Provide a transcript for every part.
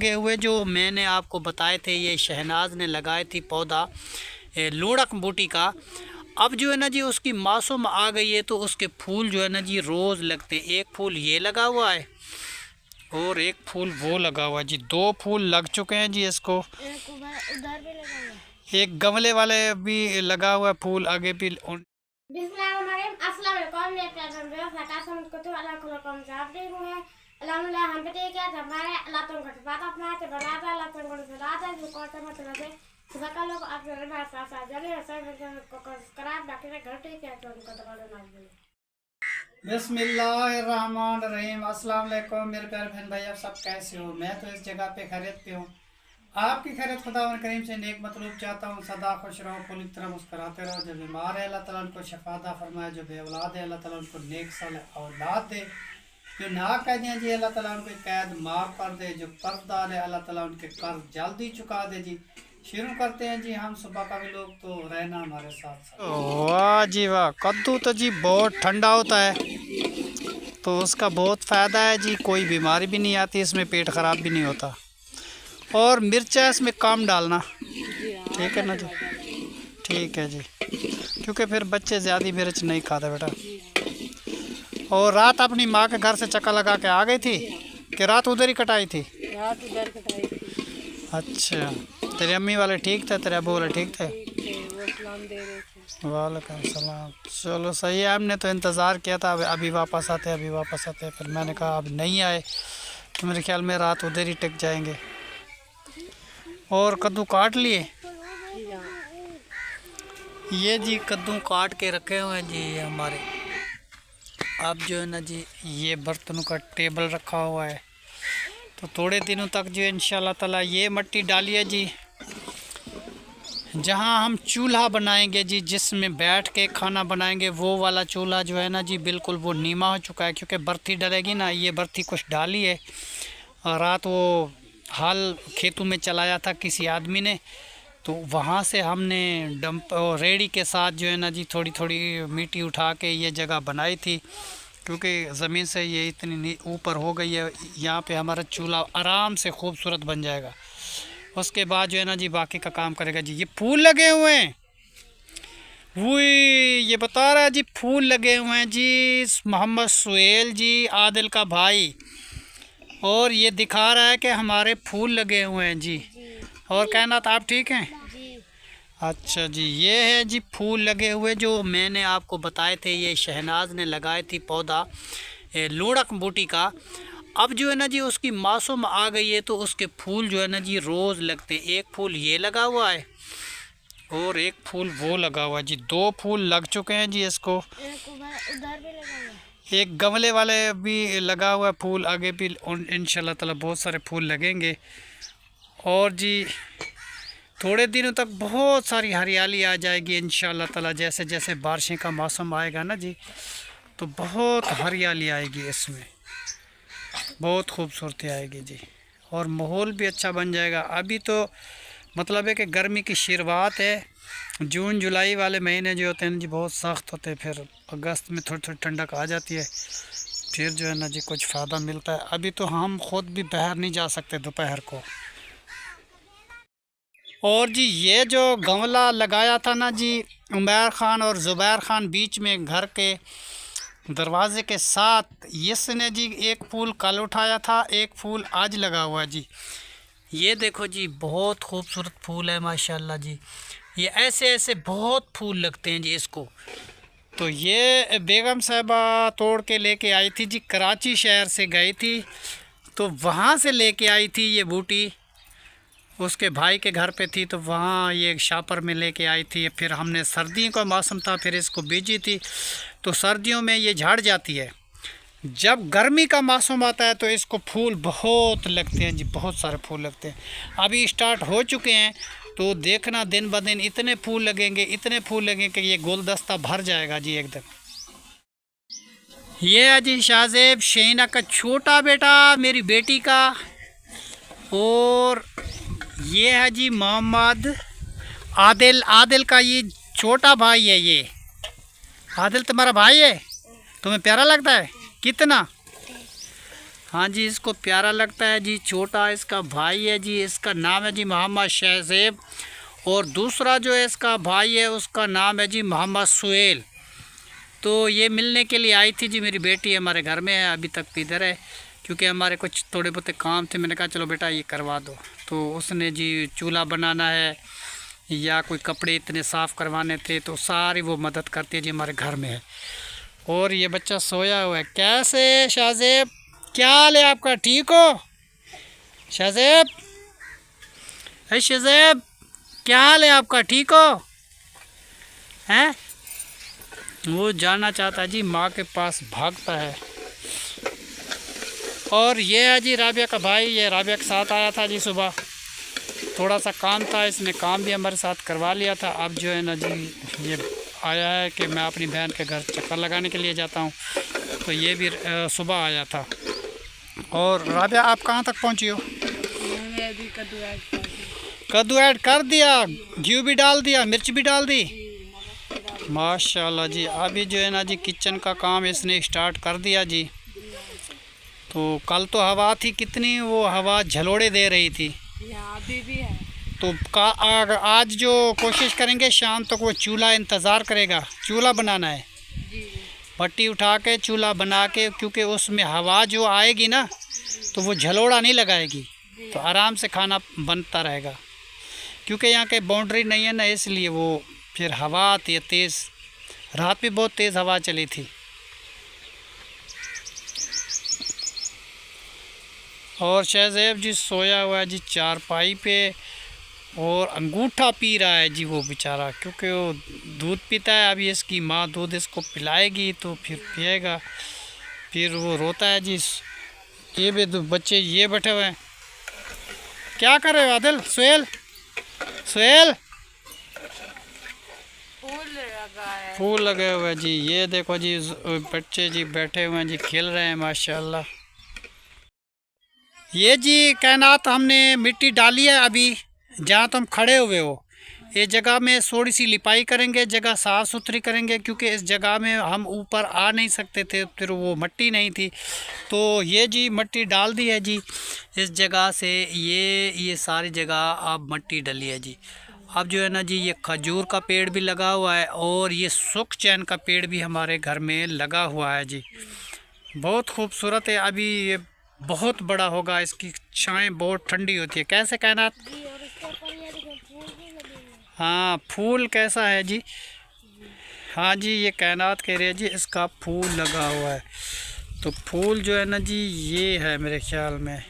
लगे हुए जो मैंने आपको बताए थे, ये शहनाज ने लगाई थी पौधा लूढ़क बूटी का। अब जो है ना जी उसकी मौसम आ गई है तो उसके फूल जो है ना जी रोज़ लगते हैं। एक फूल ये लगा हुआ है और एक फूल वो लगा हुआ है जी। 2 फूल लग चुके हैं जी इसको। एक उधर भी लगा हुआ है। एक गमले वाले भी लगा हुआ है फूल आगे भी। बिस्मिल्लाहिर्रहमानिर्रहीम, अस्सलाम वालेकुम। मैं प्यार में फटासन को तो अल्लाह को कम साफ दे हूं है। अल्हम्दुलिल्लाह हम पे क्या हमारे अल्लाह तुम को बात अपना है बना था अल्लाह तुम को सदा था जो कोर्ट में चला से सुबह का लोग आप मेरे पास साथ जल्दी सब को कराब बाकी का घर ठीक है तो उनको दबा दो ना बोले। बिस्मिल्लाहिर्रहमानिर्रहीम। अस्सलाम वालेकुम मेरे प्यारे बहन भाई, आप सब कैसे हो? मैं तो इस जगह पे खैरियत पे हूँ। आपकी खैरियत खुदावंद करीम से नेक मतलूब चाहता हूँ। सदा खुश रहो, पूरी तरह मुस्कुराते रहो। जो बीमार है अल्लाह ताला उनको शफादा फरमाए, जो बे औलाद है अल्लाह ताला उनको नेक साल औलाद दे, जो ना कैदियाँ जी अल्लाह ताला उनको कैद माफ़ कर दे, जो कर्जदार है अल्लाह ताला उनके कर्ज जल्दी चुका दे जी। शुरू करते हैं जी हम सुबह का भी लोग तो रहना हमारे साथ साथ। वाह जी वाह, कद्दू तो जी बहुत ठंडा होता है तो उसका बहुत फ़ायदा है जी। कोई बीमारी भी नहीं आती इसमें, पेट ख़राब भी नहीं होता। और मिर्चा इसमें कम डालना, ठीक है ना जी? ठीक है जी, क्योंकि फिर बच्चे ज़्यादा मिर्च नहीं खाते बेटा। और रात अपनी माँ के घर से चक्कर लगा के आ गई थी कि रात उधर ही कटाई थी? रात उधर कटाई थी। अच्छा, तेरे अम्मी वाले ठीक थे, तेरे अबू वाले ठीक थे? वो सलाम दे रहे थे। वालेकुम सलाम। चलो सही है, हमने तो इंतज़ार किया था अभी वापस आते अभी वापस आते, फिर मैंने कहा अब नहीं आए तो मेरे ख्याल में रात उधर ही टिक जाएंगे। और कद्दू काट लिए? ये जी कद्दू काट के रखे हुए हैं जी हमारे। अब जो है ना जी ये बर्तनों का टेबल रखा हुआ है तो थोड़े दिनों तक जो इंशाल्लाह ताला ये मिट्टी डाली है जी, जहाँ हम चूल्हा बनाएंगे जी, जिसमें बैठ के खाना बनाएंगे, वो वाला चूल्हा जो है ना जी बिल्कुल वो नीमा हो चुका है, क्योंकि बर्थी डलेगी ना। ये बर्थी कुछ डाली है और रात वो हाल खेतों में चलाया था किसी आदमी ने, तो वहाँ से हमने डंप और रेडी के साथ जो है ना जी थोड़ी थोड़ी मिट्टी उठा के ये जगह बनाई थी, क्योंकि ज़मीन से ये इतनी ऊपर हो गई है। यहाँ पे हमारा चूल्हा आराम से खूबसूरत बन जाएगा। उसके बाद जो है ना जी बाकी का काम करेगा जी। ये फूल लगे हुए हैं, वही ये बता रहा है जी, फूल लगे हुए हैं जी। मोहम्मद सुहेल जी आदिल का भाई, और ये दिखा रहा है कि हमारे फूल लगे हुए हैं जी। और कहना था आप ठीक हैं जी। अच्छा जी, ये है जी फूल लगे हुए जो मैंने आपको बताए थे। ये शहनाज ने लगाए थी पौधा लूढ़क बूटी का। अब जो है ना जी उसकी मौसम आ गई है तो उसके फूल जो है ना जी रोज़ लगते हैं। एक फूल ये लगा हुआ है और एक फूल वो लगा हुआ है जी। 2 फूल लग चुके हैं जी इसको। एक उधर भी लगा हुआ है। एक गमले वाले भी लगा हुआ है फूल आगे भी, इंशाल्लाह ताला बहुत सारे फूल लगेंगे। और जी थोड़े दिनों तक बहुत सारी हरियाली आ जाएगी इंशाल्लाह ताला। जैसे जैसे बारिशें का मौसम आएगा ना जी तो बहुत हरियाली आएगी इसमें, बहुत खूबसूरती आएगी जी। और माहौल भी अच्छा बन जाएगा। अभी तो मतलब है कि गर्मी की शुरुआत है। जून जुलाई वाले महीने जो होते हैं जी बहुत सख्त होते हैं, फिर अगस्त में थोड़ी थोड़ी ठंडक आ जाती है, फिर जो है ना जी कुछ फ़ायदा मिलता है। अभी तो हम ख़ुद भी बाहर नहीं जा सकते दोपहर को। और जी ये जो गमला लगाया था ना जी उमैर ख़ान और ज़ुबैर ख़ान बीच में घर के दरवाज़े के साथ, इसने जी एक फूल कल उठाया था, एक फूल आज लगा हुआ है जी। ये देखो जी बहुत खूबसूरत फूल है माशाल्लाह जी। ये ऐसे ऐसे बहुत फूल लगते हैं जी इसको। तो ये बेगम साहबा तोड़ के लेके आई थी जी, कराची शहर से गई थी तो वहाँ से लेके आई थी ये बूटी। उसके भाई के घर पे थी तो वहाँ ये शापर में लेके आई थी। फिर हमने सर्दियों का मौसम था, फिर इसको बीजी थी तो सर्दियों में ये झाड़ जाती है। जब गर्मी का मौसम आता है तो इसको फूल बहुत लगते हैं जी, बहुत सारे फूल लगते हैं। अभी स्टार्ट हो चुके हैं तो देखना दिन ब दिन इतने फूल लगेंगे, इतने फूल लगेंगे कि ये गुलदस्ता भर जाएगा जी एकदम। ये है जी शाहजेब शहीना का छोटा बेटा मेरी बेटी का। और ये है जी मोहम्मद आदिल, आदिल का ये छोटा भाई है। ये आदिल तुम्हारा भाई है? तुम्हें प्यारा लगता है कितना? हाँ जी, इसको प्यारा लगता है जी। छोटा इसका भाई है जी, इसका नाम है जी मोहम्मद शहज़ेब, और दूसरा जो है इसका भाई है उसका नाम है जी मोहम्मद सुहेल। तो ये मिलने के लिए आई थी जी, मेरी बेटी हमारे घर में है, अभी तक इधर है, क्योंकि हमारे कुछ थोड़े बहुत काम थे। मैंने कहा चलो बेटा ये करवा दो। तो उसने जी चूल्हा बनाना है या कोई कपड़े इतने साफ़ करवाने थे, तो सारी वो मदद करती है जी, हमारे घर में है। और ये बच्चा सोया हुआ है। कैसे शाहज़ेब, क्या हाल है आपका, ठीक हो शाहज़ेब? अरे शाहज़ेब, क्या हाल है आपका, ठीक हो? हैं? वो जाना चाहता है जी, माँ के पास भागता है। और ये है जी राबिया का भाई, ये राबिया के साथ आया था जी सुबह, थोड़ा सा काम था, इसने काम भी हमारे साथ करवा लिया था। अब जो है ना जी ये आया है कि मैं अपनी बहन के घर चक्कर लगाने के लिए जाता हूँ, तो ये भी सुबह आया था। और राबिया आप कहाँ तक पहुँची हो? मैंने अभी कद्दू ऐड कर दिया, घी भी डाल दिया, मिर्च भी डाल दी, माशाल्लाह जी। अभी जो है ना जी किचन का काम इसने स्टार्ट कर दिया जी। तो कल तो हवा थी कितनी, वो हवा झलोड़े दे रही थी, अभी भी है। तो आज जो कोशिश करेंगे शाम तक वो चूल्हा इंतज़ार करेगा, चूल्हा बनाना है, भट्टी उठा के चूल्हा बना के, क्योंकि उसमें हवा जो आएगी ना तो वो झलोड़ा नहीं लगाएगी, तो आराम से खाना बनता रहेगा। क्योंकि यहाँ के बाउंड्री नहीं है ना, इसलिए वो फिर हवा आती है तेज़। रात भी बहुत तेज़ हवा चली थी। और शहज़ेब जी सोया हुआ है जी चारपाई पे, और अंगूठा पी रहा है जी वो बेचारा, क्योंकि वो दूध पीता है। अभी इसकी माँ दूध इसको पिलाएगी तो फिर पिएगा, फिर वो रोता है जी। ये भी बच्चे ये बैठे हुए हैं, क्या कर रहे हो आदिल? सुहेल, सुहेल, फूल लगे हुए हैं जी। ये देखो जी बच्चे जी बैठे हुए हैं जी, खेल रहे हैं माशाल्लाह। ये जी कायनात हमने मिट्टी डाली है अभी, जहाँ तुम खड़े हुए हो ये जगह में थोड़ी सी लिपाई करेंगे, जगह साफ़ सुथरी करेंगे, क्योंकि इस जगह में हम ऊपर आ नहीं सकते थे, फिर वो मिट्टी नहीं थी। तो ये जी मिट्टी डाल दी है जी इस जगह से, ये सारी जगह अब मिट्टी डली है जी। अब जो है ना जी ये खजूर का पेड़ भी लगा हुआ है, और ये सुख चैन का पेड़ भी हमारे घर में लगा हुआ है जी। बहुत खूबसूरत है, अभी ये बहुत बड़ा होगा, इसकी छाएं बहुत ठंडी होती है। कैसे कायनात? हाँ, फूल कैसा है जी? हाँ जी, ये कायनात कह रही है जी इसका फूल लगा हुआ है। तो फूल जो है ना जी ये है मेरे ख्याल में,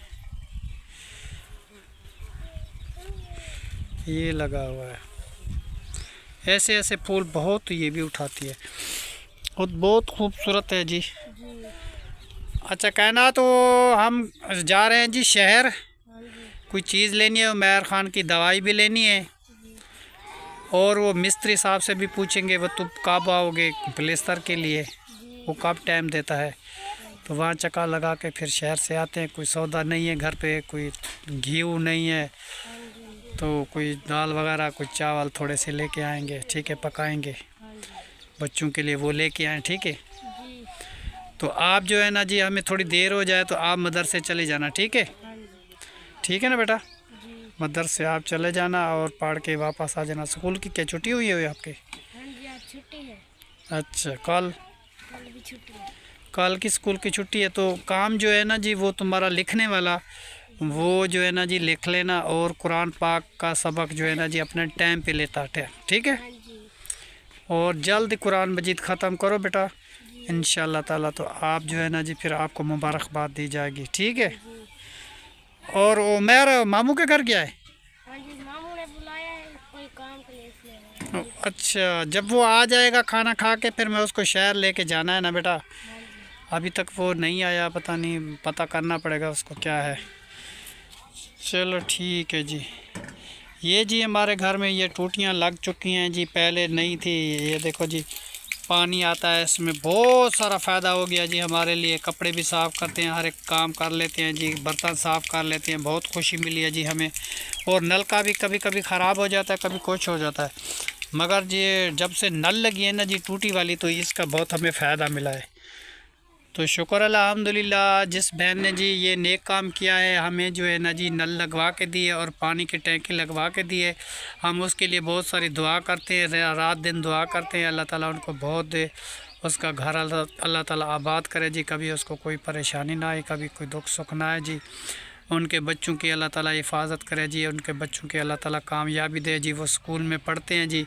ये लगा हुआ है। ऐसे ऐसे फूल बहुत ये भी उठाती है, और बहुत खूबसूरत है जी। अच्छा कहना, तो हम जा रहे हैं जी शहर, कोई चीज़ लेनी है, उमैर ख़ान की दवाई भी लेनी है, और वो मिस्त्री साहब से भी पूछेंगे वो तुम कब आओगे प्लेस्तर के लिए, वो कब टाइम देता है। तो वहाँ चक्कर लगा के फिर शहर से आते हैं। कोई सौदा नहीं है घर पे, कोई घी नहीं है, तो कोई दाल वगैरह, कोई चावल थोड़े से लेके आएंगे, ठीक है, पकाएंगे बच्चों के लिए, वो लेके आएँ, ठीक है। तो आप जो है ना जी, हमें थोड़ी देर हो जाए तो आप मदरसे चले जाना, ठीक है? ठीक है ना बेटा, मदरसे आप चले जाना और पढ़ के वापस आ जाना। स्कूल की क्या छुट्टी हुई है आपके? छुट्टी है। अच्छा, कल भी छुट्टी है। कल की स्कूल की छुट्टी है। तो काम जो है ना जी वो तुम्हारा लिखने वाला, वो जो है ना जी लिख लेना, और कुरान पाक का सबक जो है ना जी अपने टाइम पे लेता है, ठीक है? और जल्द कुरान मजीद ख़त्म करो बेटा इंशाअल्लाह ताला। तो आप जो है ना जी फिर आपको मुबारकबाद दी जाएगी, ठीक है? और उमैर मामू के घर गया है? हाँ जी, मामू ने बुलाया है कोई काम के लिए, इसलिए। अच्छा, जब वो आ जाएगा खाना खा के, फिर मैं उसको शहर लेके जाना है ना बेटा। अभी तक वो नहीं आया, पता नहीं, पता करना पड़ेगा उसको क्या है। चलो ठीक है जी। ये जी हमारे घर में ये टूटियाँ लग चुकी हैं जी, पहले नहीं थी। ये देखो जी पानी आता है, इसमें बहुत सारा फ़ायदा हो गया जी हमारे लिए। कपड़े भी साफ़ करते हैं, हर एक काम कर लेते हैं जी, बर्तन साफ़ कर लेते हैं, बहुत खुशी मिली है जी हमें। और नल का भी कभी कभी ख़राब हो जाता है, कभी कुछ हो जाता है, मगर ये जब से नल लगी है ना जी टूटी वाली, तो इसका बहुत हमें फ़ायदा मिला है। तो शुक्र अल्हम्दुलिल्लाह जिस बहन ने जी ये नेक काम किया है, हमें जो है ना जी नल लगवा के दिए और पानी की टैंकी लगवा के दिए। हम उसके लिए बहुत सारी दुआ करते हैं, रात दिन दुआ करते हैं। अल्लाह ताला उनको बहुत दे, उसका घर अल्लाह ताला आबाद करे जी, कभी उसको कोई परेशानी ना आए, कभी कोई दुख सुख ना आए जी। उनके बच्चों की अल्लाह ताला हिफाजत करे जी, उनके बच्चों की अल्लाह ताला कामयाबी दे जी। वो स्कूल में पढ़ते हैं जी,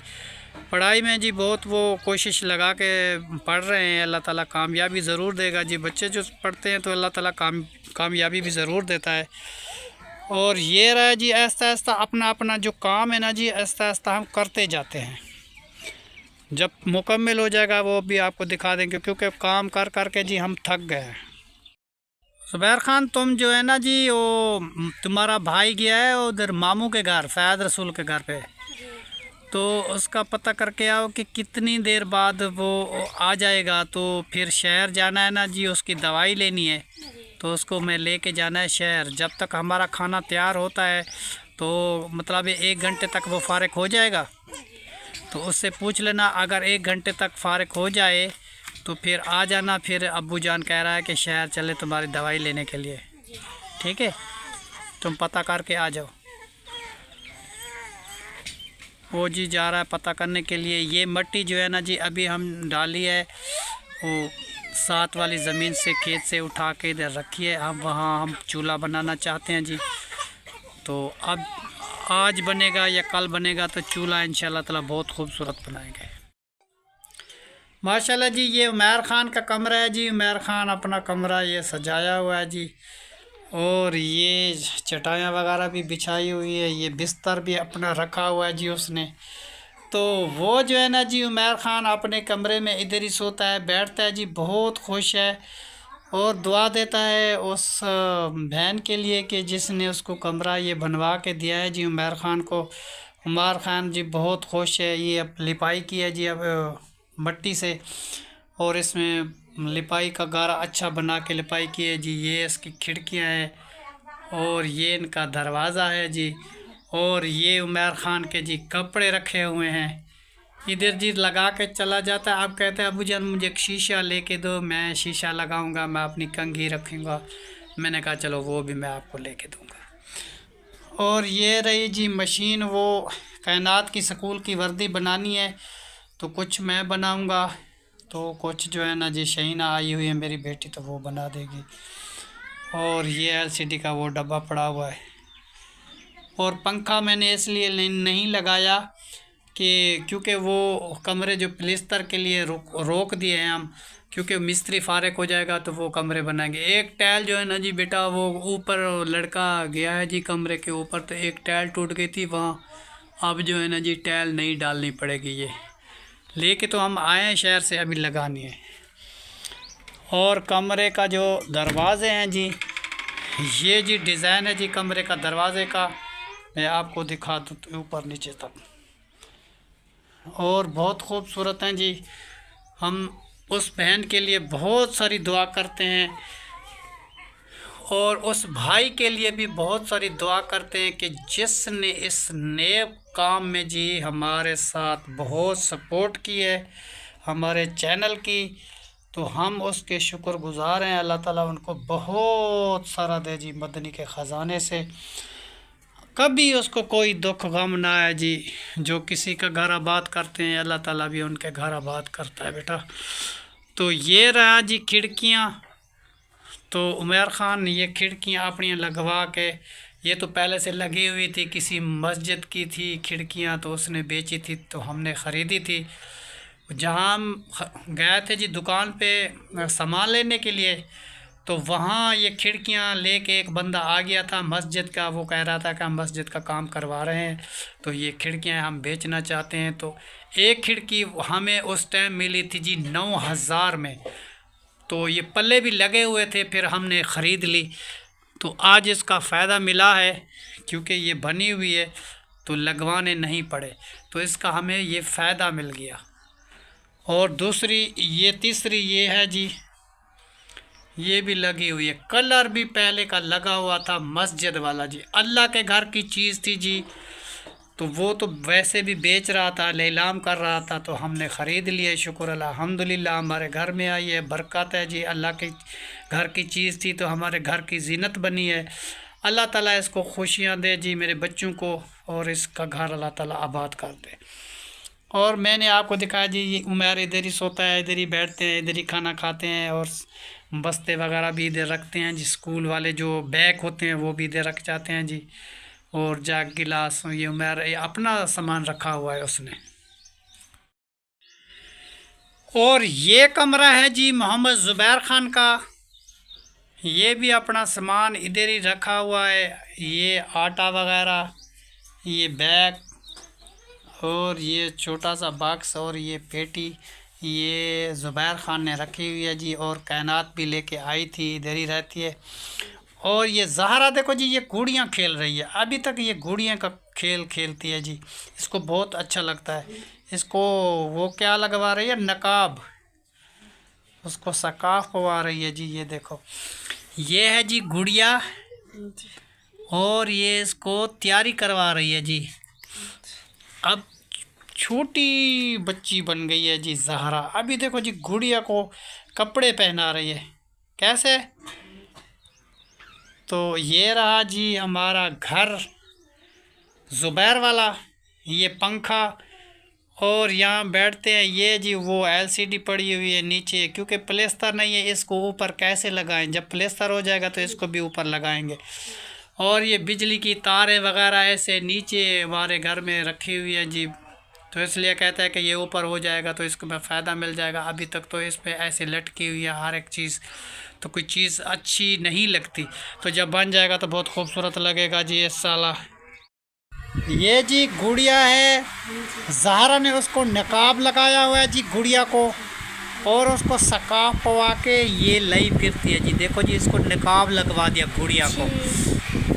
पढ़ाई में जी बहुत वो कोशिश लगा के पढ़ रहे हैं। अल्लाह ताला कामयाबी ज़रूर देगा जी। बच्चे जो पढ़ते हैं तो अल्लाह ताला कामयाबी भी ज़रूर देता है। और ये रहा जी, आहिस्ता आहिस्ता अपना अपना जो काम है ना जी, आहिस्ता आहिस्ता हम करते जाते हैं। जब मुकम्मल हो जाएगा वो भी आपको दिखा देंगे, क्योंकि काम कर कर के जी हम थक गए हैं। ज़ुबैर ख़ान, तुम जो है ना जी, वो तुम्हारा भाई गया है उधर मामू के घर, फ़ैज़ रसूल के घर पे, तो उसका पता करके आओ कि कितनी देर बाद वो आ जाएगा। तो फिर शहर जाना है ना जी, उसकी दवाई लेनी है, तो उसको मैं लेके जाना है शहर। जब तक हमारा खाना तैयार होता है तो मतलब 1 घंटे तक वो फ़ारिग हो जाएगा। तो उससे पूछ लेना, अगर 1 घंटे तक फ़ारिग हो जाए तो फिर आ जाना। फिर अब्बू जान कह रहा है कि शहर चले तुम्हारी दवाई लेने के लिए, ठीक है? तुम पता करके आ जाओ। वो जी जा रहा है पता करने के लिए। ये मट्टी जो है ना जी, अभी हम डाली है वो साथ वाली ज़मीन से, खेत से उठा के इधर रखी है। हम वहाँ हम चूल्हा बनाना चाहते हैं जी। तो अब आज बनेगा या कल बनेगा तो चूल्हा इंशाल्लाह ताला बहुत खूबसूरत बनाएंगे माशाल्लाह जी। ये उमैर ख़ान का कमरा है जी। उमैर ख़ान अपना कमरा ये सजाया हुआ है जी, और ये चटाइयाँ वगैरह भी बिछाई हुई है। ये बिस्तर भी अपना रखा हुआ है जी उसने। तो वो जो है ना जी, उमैर ख़ान अपने कमरे में इधर ही सोता है, बैठता है जी, बहुत खुश है और दुआ देता है उस बहन के लिए कि जिसने उसको कमरा ये बनवा के दिया है जी उमैर ख़ान को। उमैर ख़ान जी बहुत खुश है। ये अब लिपाई की है जी, अब मट्टी से, और इसमें लिपाई का गारा अच्छा बना के लिपाई की है जी। ये इसकी खिड़कियां हैं और ये इनका दरवाज़ा है जी। और ये उमैर ख़ान के जी कपड़े रखे हुए हैं इधर जी, लगा के चला जाता है। अब कहते हैं अबू जान मुझे एक शीशा लेके दो, मैं शीशा लगाऊंगा, मैं अपनी कंघी रखूँगा। मैंने कहा चलो वो भी मैं आपको लेके दूंगा। और ये रही जी मशीन, वो कायनात की स्कूल की वर्दी बनानी है तो कुछ मैं बनाऊंगा, तो कुछ जो है ना जी शहीना आई हुई है मेरी बेटी, तो वो बना देगी। और ये एलसीडी का वो डब्बा पड़ा हुआ है। और पंखा मैंने इसलिए नहीं लगाया कि क्योंकि वो कमरे जो प्लिस्तर के लिए रोक दिए हैं हम, क्योंकि मिस्त्री फारिग हो जाएगा तो वो कमरे बनाएंगे। एक टाइल जो है ना जी बेटा, वो ऊपर लड़का गया है जी कमरे के ऊपर, तो एक टाइल टूट गई थी वहाँ। अब जो है ना जी टाइल नहीं डालनी पड़ेगी, ये लेके तो हम आए हैं शहर से, अभी लगानी है। और कमरे का जो दरवाज़े हैं जी, ये जी डिज़ाइन है जी कमरे का दरवाज़े का, मैं आपको दिखा दूँ तो ऊपर नीचे तक, और बहुत खूबसूरत हैं जी। हम उस बहन के लिए बहुत सारी दुआ करते हैं और उस भाई के लिए भी बहुत सारी दुआ करते हैं कि जिसने इस नेक काम में जी हमारे साथ बहुत सपोर्ट की है हमारे चैनल की, तो हम उसके शुक्रगुज़ार हैं। अल्लाह ताला उनको बहुत सारा दे जी मदनी के ख़जाने से, कभी उसको कोई दुख गम ना आए जी। जो किसी का घर आबाद करते हैं अल्लाह ताला भी उनके घर आबाद करता है बेटा। तो ये रहा जी खिड़कियाँ। तो उमैर ख़ान ये खिड़कियाँ अपनी लगवा के, ये तो पहले से लगी हुई थी, किसी मस्जिद की थी खिड़कियाँ, तो उसने बेची थी तो हमने ख़रीदी थी। जहाँ हम गए थे जी दुकान पे सामान लेने के लिए, तो वहाँ ये खिड़कियाँ लेके एक बंदा आ गया था मस्जिद का, वो कह रहा था कि हम मस्जिद का काम करवा रहे हैं, तो ये खिड़कियाँ हम बेचना चाहते हैं। तो एक खिड़की हमें उस टाइम मिली थी जी 9,000 में, तो ये पल्ले भी लगे हुए थे, फिर हमने ख़रीद ली। तो आज इसका फ़ायदा मिला है क्योंकि ये बनी हुई है तो लगवाने नहीं पड़े, तो इसका हमें ये फ़ायदा मिल गया। और दूसरी ये तीसरी ये है जी, ये भी लगी हुई है, कलर भी पहले का लगा हुआ था मस्जिद वाला जी, अल्लाह के घर की चीज़ थी जी। तो वो तो वैसे भी बेच रहा था, नीलाम कर रहा था, तो हमने ख़रीद लिया। शुक्र अल्हम्दुलिल्लाह हमारे घर में आई है, बरकत है जी। अल्लाह के घर की चीज़ थी तो हमारे घर की ज़ीनत बनी है। अल्लाह ताला इसको खुशियाँ दे जी मेरे बच्चों को, और इसका घर अल्लाह ताला आबाद कर दे। और मैंने आपको दिखाया जी, ये उमर इधर ही सोता है, इधर ही बैठते हैं, इधर ही खाना खाते हैं, और बस्ते वगैरह भी इधर रखते हैं जी। स्कूल वाले जो बैग होते हैं वो भी इधर रख जाते हैं जी। और जग गिलास, ये उमर ये अपना सामान रखा हुआ है उसने। और ये कमरा है जी मोहम्मद ज़ुबैर ख़ान का, ये भी अपना सामान इधर ही रखा हुआ है। ये आटा वगैरह, ये बैग, और ये छोटा सा बॉक्स, और ये पेटी ये ज़ुबैर ख़ान ने रखी हुई है जी। और कायनात भी लेके आई थी, इधर ही रहती है। और ये ज़हरा देखो जी, ये गुड़ियाँ खेल रही है, अभी तक ये गुड़ियाँ का खेल खेलती है जी। इसको बहुत अच्छा लगता है। इसको वो क्या लगवा रही है, नकाब, उसको सकाफ पवा रही है जी। ये देखो, ये है जी गुड़िया, और ये इसको तैयारी करवा रही है जी। अब छोटी बच्ची बन गई है जी ज़हरा। अभी देखो जी, गुड़िया को कपड़े पहना रही है, कैसे। तो ये रहा जी हमारा घर ज़ुबैर वाला, ये पंखा, और यहाँ बैठते हैं। ये जी वो एलसीडी पड़ी हुई है नीचे, क्योंकि प्लेस्तर नहीं है, इसको ऊपर कैसे लगाएं, जब प्लेस्तर हो जाएगा तो इसको भी ऊपर लगाएंगे। और ये बिजली की तारें वगैरह ऐसे नीचे हमारे घर में रखी हुई है जी, तो इसलिए कहता है कि ये ऊपर हो जाएगा तो इसको में फ़ायदा मिल जाएगा। अभी तक तो इस पे ऐसे लटकी हुई है हर एक चीज़, तो कोई चीज़ अच्छी नहीं लगती, तो जब बन जाएगा तो बहुत खूबसूरत लगेगा जी। इस साला ये जी गुड़िया है, ज़हरा ने उसको नकाब लगाया हुआ है जी गुड़िया को, और उसको सकाफ पवा के ये लई फिरती है जी। देखो जी, इसको नकाब लगवा दिया गुड़िया को।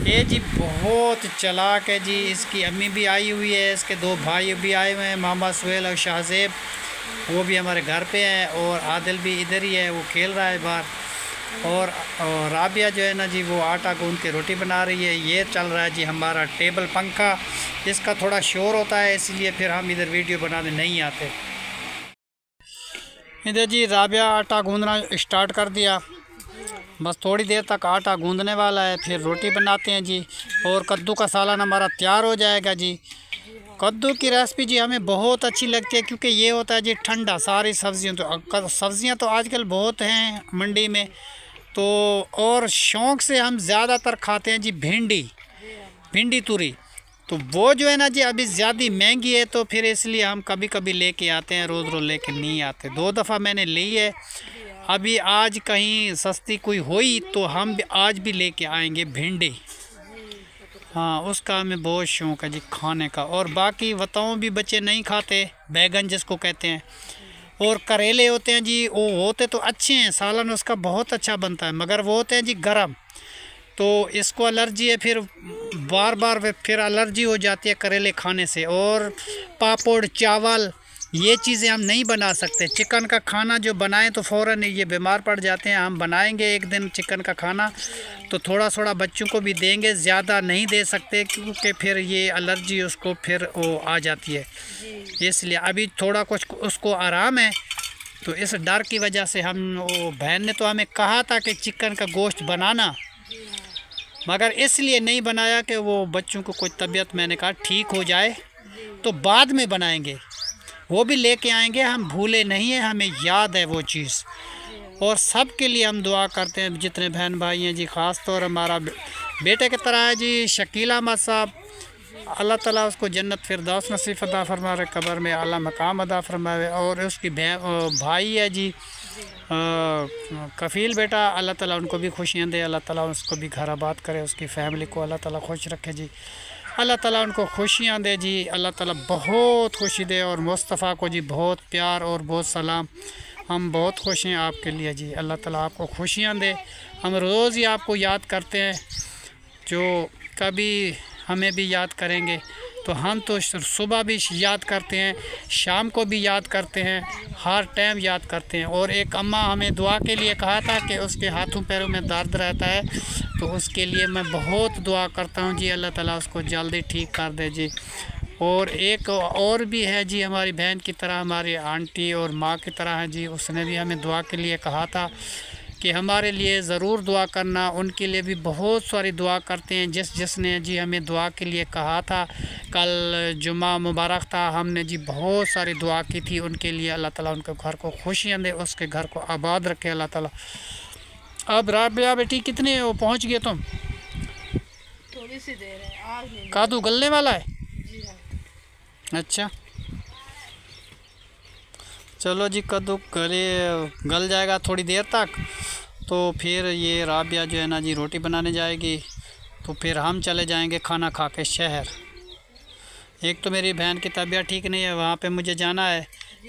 ये जी बहुत चालाक है जी। इसकी अम्मी भी आई हुई है, इसके दो भाई भी आए हुए हैं, मोहम्मद सुहेल और शाहजेब, वो भी हमारे घर पे हैं। और आदिल भी इधर ही है, वो खेल रहा है बाहर। और राबिया जो है ना जी, वो आटा गूंद के रोटी बना रही है। ये चल रहा है जी हमारा टेबल पंखा, इसका थोड़ा शोर होता है, इसलिए फिर हम इधर वीडियो बनाने नहीं आते। इधर जी राबिया आटा गूंदना स्टार्ट कर दिया, बस थोड़ी देर तक आटा गूंदने वाला है, फिर रोटी बनाते हैं जी। और कद्दू का सालन हमारा तैयार हो जाएगा जी। कद्दू की रेसिपी जी हमें बहुत अच्छी लगती है, क्योंकि ये होता है जी ठंडा। सारी सब्ज़ियाँ तो आजकल बहुत हैं मंडी में, तो और शौक़ से हम ज़्यादातर खाते हैं जी भिंडी तुरी। तो वो जो है ना जी अभी ज़्यादा महंगी है, तो फिर इसलिए हम कभी कभी लेके आते हैं, रोज़ रोज़ लेके नहीं आते। 2 दफ़ा मैंने ली है, अभी आज कहीं सस्ती कोई हुई तो हम भी आज भी लेके आएंगे भिंडी। हाँ, उसका हमें बहुत शौक़ है जी खाने का। और बाकी बताऊँ भी बच्चे नहीं खाते, बैगन जिसको कहते हैं, और करेले होते हैं जी, वो होते तो अच्छे हैं, सालन उसका बहुत अच्छा बनता है, मगर वो होते हैं जी गरम, तो इसको एलर्जी है, फिर बार बार फिर एलर्जी हो जाती है करेले खाने से। और पापड़ चावल ये चीज़ें हम नहीं बना सकते। चिकन का खाना जो बनाएं तो फ़ौरन ये बीमार पड़ जाते हैं। हम बनाएंगे एक दिन चिकन का खाना, तो थोड़ा थोड़ा बच्चों को भी देंगे, ज़्यादा नहीं दे सकते, क्योंकि फिर ये एलर्जी उसको फिर वो आ जाती है। इसलिए अभी थोड़ा कुछ उसको आराम है, तो इस डर की वजह से हम, वो बहन ने तो हमें कहा था कि चिकन का गोश्त बनाना, मगर इसलिए नहीं बनाया कि वो बच्चों को कोई तबीयत, मैंने कहा ठीक हो जाए तो बाद में बनाएंगे, वो भी लेके आएंगे। हम भूले नहीं हैं, हमें याद है वो चीज़। और सब के लिए हम दुआ करते हैं, जितने बहन भाई हैं जी, ख़ास तौर हमारा बेटे की तरह है जी शकील अहमद साहब, अल्लाह ताला उसको जन्नत फिरदौस नसीब अता फरमाए, कब्र में आला मकाम अता फरमाए। और उसकी भाई है जी कफ़ील बेटा, अल्लाह ताला उनको भी खुशियाँ दे, अल्लाह ताला उसको भी घर आबाद करे, उसकी फ़ैमिली को अल्लाह ताला खुश रखे जी, अल्लाह ताला उनको खुशियाँ दे जी, अल्लाह ताला बहुत खुशी दे। और मुस्तफ़ा को जी बहुत प्यार और बहुत सलाम, हम बहुत खुश हैं आपके लिए जी, अल्लाह ताला आपको खुशियाँ दे। हम रोज़ ही आपको याद करते हैं, जो कभी हमें भी याद करेंगे तो हम तो सुबह भी याद करते हैं, शाम को भी याद करते हैं, हर टाइम याद करते हैं। और एक अम्मा हमें दुआ के लिए कहा था कि उसके हाथों पैरों में दर्द रहता है, तो उसके लिए मैं बहुत दुआ करता हूँ जी, अल्लाह ताला उसको जल्दी ठीक कर दे जी। और एक और भी है जी हमारी बहन की तरह, हमारी आंटी और माँ की तरह है जी, उसने भी हमें दुआ के लिए कहा था कि हमारे लिए ज़रूर दुआ करना। उनके लिए भी बहुत सारी दुआ करते हैं। जिसने जी हमें दुआ के लिए कहा था, कल जुमा मुबारक था, हमने जी बहुत सारी दुआ की थी उनके लिए। अल्लाह ताला उनके घर को खुशियाँ दे, उसके घर को आबाद रखे अल्लाह ताला। अब राबिया बेटी कितने हो पहुँच गए तुम? थोड़ी सी देर है, आग नहीं। कादू गलने वाला है? जी हाँ। अच्छा चलो जी, कद्दू गल जाएगा थोड़ी देर तक, तो फिर ये राबिया जो है ना जी रोटी बनाने जाएगी, तो फिर हम चले जाएंगे खाना खा के शहर। एक तो मेरी बहन की तबीयत ठीक नहीं है, वहाँ पे मुझे जाना है।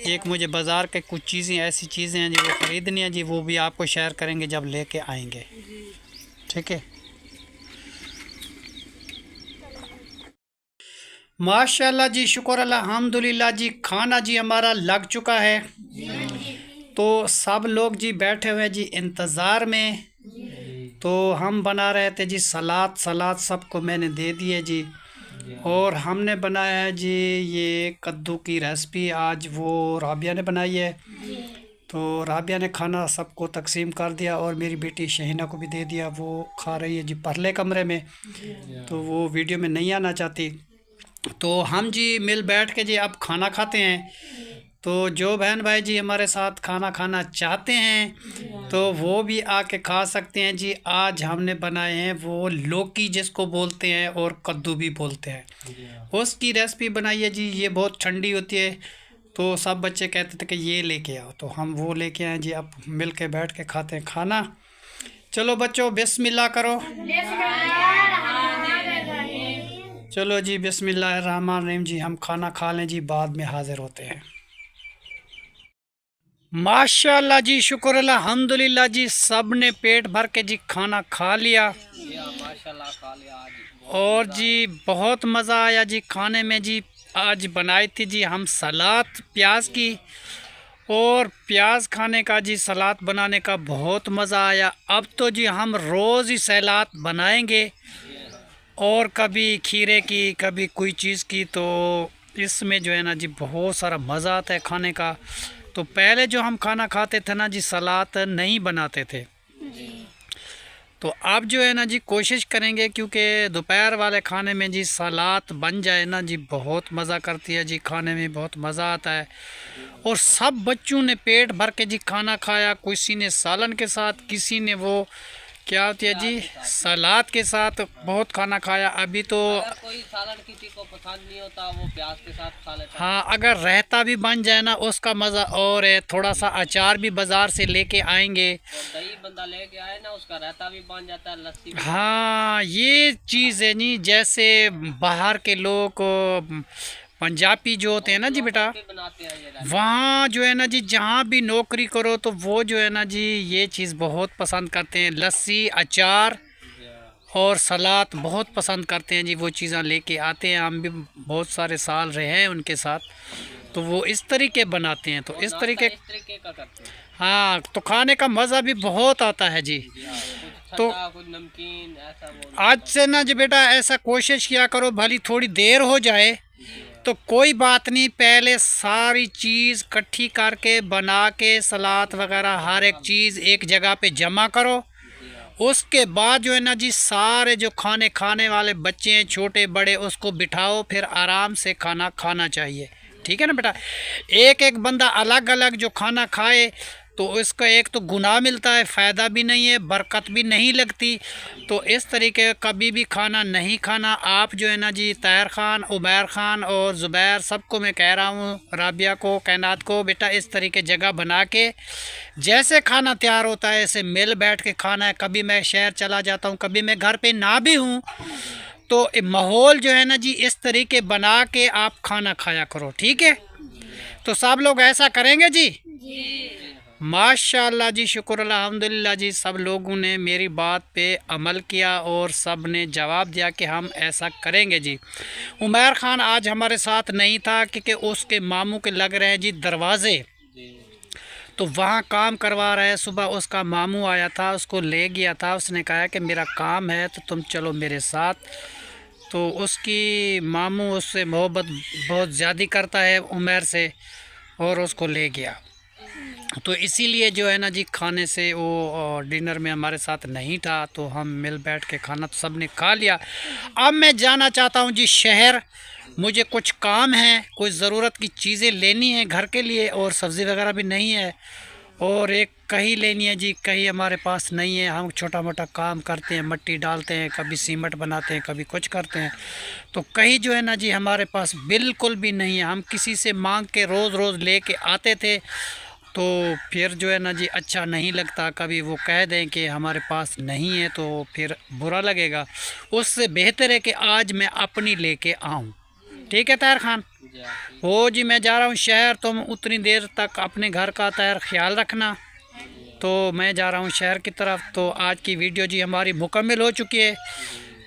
एक मुझे बाज़ार के कुछ चीज़ें, ऐसी चीज़ें हैं जी वो ख़रीदनी है जी, वो भी आपको शेयर करेंगे जब लेके आएंगे। ठीक है। माशाल्लाह जी, शुक्र अल्हम्दुलिल्लाह जी, खाना जी हमारा लग चुका है। तो सब लोग जी बैठे हुए जी इंतज़ार में। तो हम बना रहे थे जी सलाद सबको मैंने दे दिए जी। और हमने बनाया है जी ये कद्दू की रेसिपी, आज वो राबिया ने बनाई है। तो राबिया ने खाना सबको तकसीम कर दिया और मेरी बेटी शहीना को भी दे दिया, वो खा रही है जी परले कमरे में, तो वो वीडियो में नहीं आना चाहती। तो हम जी मिल बैठ के जी अब खाना खाते हैं। तो जो बहन भाई जी हमारे साथ खाना खाना चाहते हैं तो वो भी आके खा सकते हैं जी। आज हमने बनाए हैं वो लौकी जिसको बोलते हैं और कद्दू भी बोलते हैं, उसकी रेसिपी बनाई है जी। ये बहुत ठंडी होती है, तो सब बच्चे कहते थे कि ये लेके आओ, तो हम वो लेके आए जी। अब मिल के बैठ के खाते हैं खाना। चलो बच्चों बिस्मिल्लाह करो। चलो जी बिस्मिल्लाहिर्रहमानिर्रहीम जी, हम खाना खा लें जी, बाद में हाजिर होते हैं। माशाल्लाह जी, शुक्र अल्हम्दुलिल्लाह जी, सब ने पेट भर के जी खाना खा लिया। माशाल्लाह खा लिया आज। और जी बहुत मज़ा आया जी खाने में जी। आज बनाई थी जी हम सलाद प्याज की, और प्याज खाने का जी सलाद बनाने का बहुत मज़ा आया। अब तो जी हम रोज़ ही सलाद बनाएंगे, और कभी खीरे की कभी कोई चीज़ की। तो इसमें जो है ना जी बहुत सारा मज़ा आता है खाने का। तो पहले जो हम खाना खाते थे ना जी सलाद नहीं बनाते थे, तो अब जो है ना जी कोशिश करेंगे, क्योंकि दोपहर वाले खाने में जी सलाद बन जाए ना जी बहुत मज़ा करती है जी, खाने में बहुत मज़ा आता है। और सब बच्चों ने पेट भर के जी खाना खाया, किसी ने सालन के साथ, किसी ने वो क्या होती है जी सलाद के साथ बहुत खाना खाया। अभी तो अगर कोई सालन किसी को पसंद नहीं होता वो प्याज के साथ खा लेता है। हाँ, अगर रहता भी बन जाए ना उसका मज़ा और है। थोड़ा सा अचार भी बाज़ार से लेके आएंगे, और दही बंदा लेके आए ना उसका रहता भी बन जाता है, लस्सी भी। हाँ ये चीज़ है नहीं। जैसे बाहर के लोग पंजाबी जो होते हैं ना जी बेटा, भी बनाते हैं ये रहता। वहाँ जो है ना जी जहाँ भी नौकरी करो तो वो जो है ना जी ये चीज़ बहुत पसंद करते हैं। लस्सी, अचार और सलाद बहुत पसंद करते हैं जी। वो चीज़ें लेके आते हैं, हम भी बहुत सारे साल रहे हैं उनके साथ, तो वो इस तरीके बनाते हैं। तो इस तरीके इस तरीके का करते हैं। हाँ, तो खाने का मज़ा भी बहुत आता है जी। कुछ तो खट्टा, कुछ नमकीन, ऐसा वो। आज से ना जी बेटा ऐसा कोशिश किया करो, भली थोड़ी देर हो जाए तो कोई बात नहीं, पहले सारी चीज़ इकट्ठी करके बना के सलाद वगैरह हर एक चीज़ एक जगह पे जमा करो। उसके बाद जो है ना जी सारे जो खाने वाले बच्चे हैं छोटे बड़े, उसको बिठाओ, फिर आराम से खाना खाना चाहिए। ठीक है ना बेटा। एक एक बंदा अलग अलग जो खाना खाए तो इसका एक तो गुनाह मिलता है, फ़ायदा भी नहीं है, बरकत भी नहीं लगती। तो इस तरीके कभी भी खाना नहीं खाना। आप जो है ना जी ताहिर ख़ान, उमैर ख़ान और ज़ुबैर सबको मैं कह रहा हूँ, राबिया को, कैनात को, बेटा इस तरीके जगह बना के जैसे खाना तैयार होता है ऐसे मिल बैठ के खाना है। कभी मैं शहर चला जाता हूँ, कभी मैं घर पे ना भी हूँ, तो माहौल जो है ना जी इस तरीके बना के आप खाना खाया करो। ठीक है, तो सब लोग ऐसा करेंगे जी। माशाल्लाह जी, शुक्र अल्हम्दुलिल्लाह जी, सब लोगों ने मेरी बात पे अमल किया और सब ने जवाब दिया कि हम ऐसा करेंगे जी। उमैर ख़ान आज हमारे साथ नहीं था क्योंकि उसके मामू के लग रहे हैं जी दरवाज़े, तो वहाँ काम करवा रहे हैं। सुबह उसका मामू आया था, उसको ले गया था, उसने कहा कि मेरा काम है तो तुम चलो मेरे साथ। तो उसकी मामू उससे मोहब्बत बहुत ज़्यादा करता है उमर से, और उसको ले गया। तो इसीलिए जो है ना जी खाने से वो डिनर में हमारे साथ नहीं था, तो हम मिल बैठ के खाना तो सब ने खा लिया। अब मैं जाना चाहता हूँ जी शहर, मुझे कुछ काम है, कुछ ज़रूरत की चीज़ें लेनी है घर के लिए, और सब्ज़ी वगैरह भी नहीं है, और एक कही लेनी है जी, कही हमारे पास नहीं है। हम छोटा मोटा काम करते हैं, मिट्टी डालते हैं, कभी सीमेंट बनाते हैं, कभी कुछ करते हैं, तो कही जो है ना जी हमारे पास बिल्कुल भी नहीं है। हम किसी से मांग के रोज़ रोज़ ले के आते थे, तो फिर जो है ना जी अच्छा नहीं लगता। कभी वो कह दें कि हमारे पास नहीं है तो फिर बुरा लगेगा। उससे बेहतर है कि आज मैं अपनी लेके आऊँ। ठीक है ताहिर खान? हो जी, मैं जा रहा हूँ शहर, तुम उतनी देर तक अपने घर का ताहिर ख्याल रखना। तो मैं जा रहा हूँ शहर की तरफ। तो आज की वीडियो जी हमारी मुकम्मल हो चुकी है।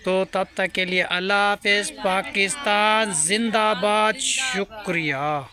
तो तब तक के लिए अल्लाह हाफ़िज़। पाकिस्तान जिंदाबाद। शुक्रिया।